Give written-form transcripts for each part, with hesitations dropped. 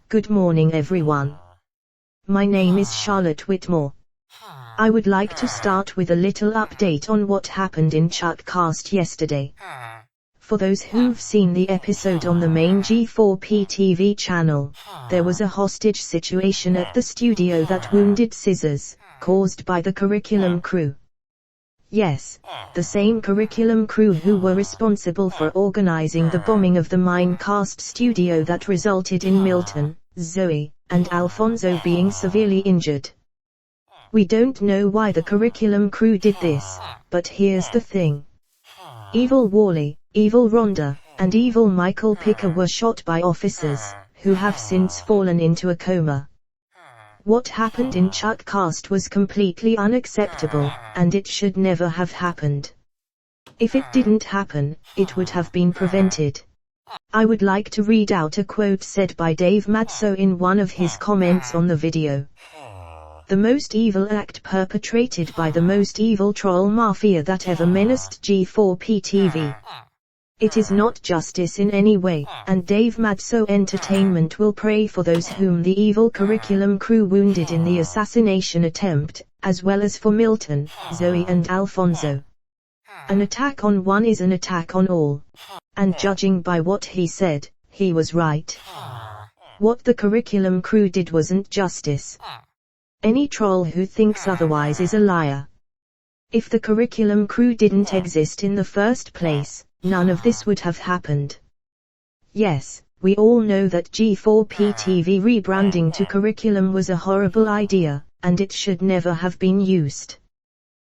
Good morning everyone. My name is Charlotte Whitmore. I would like to start with a little update on what happened in MineCast yesterday. For those who've seen the episode on the main G4p TV channel, there was a hostage situation at the studio that wounded Scissors, caused by the curriculum crew. Yes, the same curriculum crew who were responsible for organizing the bombing of the MineCast studio that resulted in Milton, Zoe, and Alfonso being severely injured. We don't know why the curriculum crew did this, but here's the thing. Evil Wally, Evil Rhonda, and Evil Michael Picker were shot by officers, who have since fallen into a coma. What happened in MineCast was completely unacceptable, and it should never have happened. If it didn't happen, it would have been prevented. I would like to read out a quote said by Dave Matzo in one of his comments on the video. The most evil act perpetrated by the most evil troll mafia that ever menaced G4p TV. It is not justice in any way, and Dave Matzo Entertainment will pray for those whom the evil curriculum crew wounded in the assassination attempt, as well as for Milton, Zoe and Alfonso. An attack on one is an attack on all. And judging by what he said, he was right. What the curriculum crew did wasn't justice. Any troll who thinks otherwise is a liar. If the curriculum crew didn't exist in the first place, none of this would have happened. Yes, we all know that G4p TV rebranding to curriculum was a horrible idea, and it should never have been used.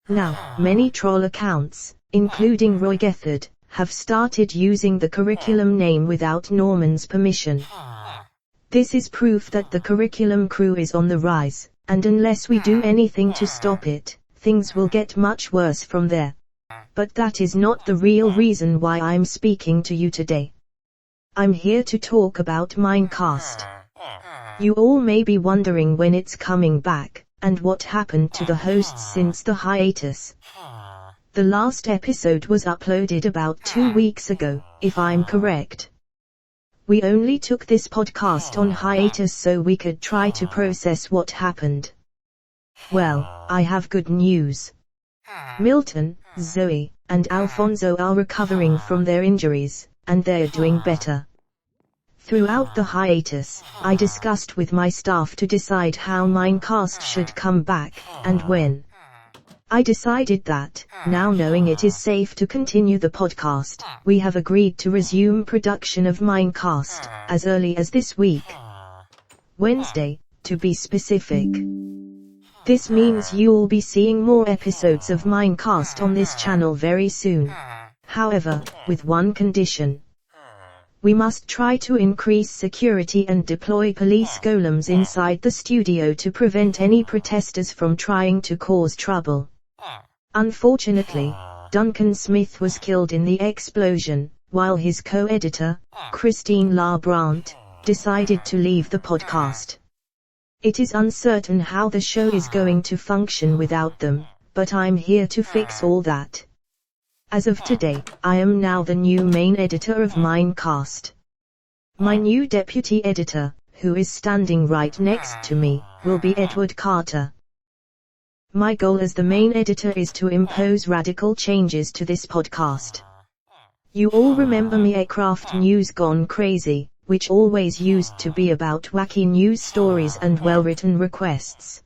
Now, many troll accounts, including Roy Gethard, have started using the curriculum name without Norman's permission. This is proof that the curriculum crew is on the rise, and unless we do anything to stop it, things will get much worse from there. But that is not the real reason why I'm speaking to you today. I'm here to talk about MineCast. You all may be wondering when it's coming back, and what happened to the hosts since the hiatus. The last episode was uploaded about 2 weeks ago, if I'm correct. We only took this podcast on hiatus so we could try to process what happened. Well, I have good news. Milton, Zoe, and Alfonso are recovering from their injuries, and they're doing better. Throughout the hiatus, I discussed with my staff to decide how MineCast should come back, and when. I decided that, now knowing it is safe to continue the podcast, we have agreed to resume production of MineCast, as early as this week. Wednesday, to be specific. This means you'll be seeing more episodes of MineCast on this channel very soon. However, with one condition. We must try to increase security and deploy police golems inside the studio to prevent any protesters from trying to cause trouble. Unfortunately, Duncan Smith was killed in the explosion, while his co-editor, Christine LaBrant, decided to leave the podcast. It is uncertain how the show is going to function without them, but I'm here to fix all that. As of today, I am now the new main editor of MineCast. My new deputy editor, who is standing right next to me, will be Edward Carter. My goal as the main editor is to impose radical changes to this podcast. You all remember MineCast News Gone Crazy, which always used to be about wacky news stories and well-written requests.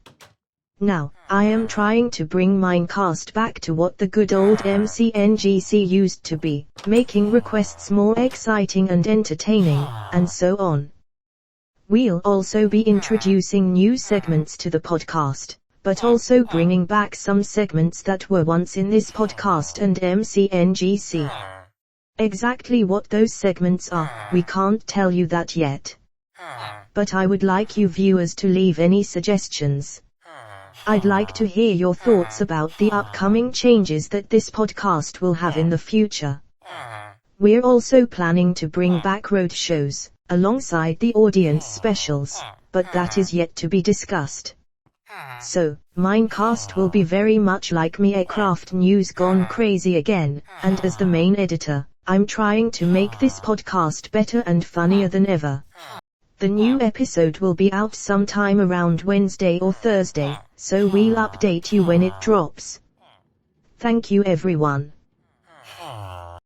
Now, I am trying to bring MineCast back to what the good old MCNGC used to be, making requests more exciting and entertaining, and so on. We'll also be introducing new segments to the podcast, but also bringing back some segments that were once in this podcast and MCNGC. Exactly what those segments are, we can't tell you that yet. But I would like you viewers to leave any suggestions. I'd like to hear your thoughts about the upcoming changes that this podcast will have in the future. We're also planning to bring back road shows, alongside the audience specials, but that is yet to be discussed. So, MineCast will be very much like MineCast News Gone Crazy again, and as the main editor, I'm trying to make this podcast better and funnier than ever. The new episode will be out sometime around Wednesday or Thursday, so we'll update you when it drops. Thank you everyone.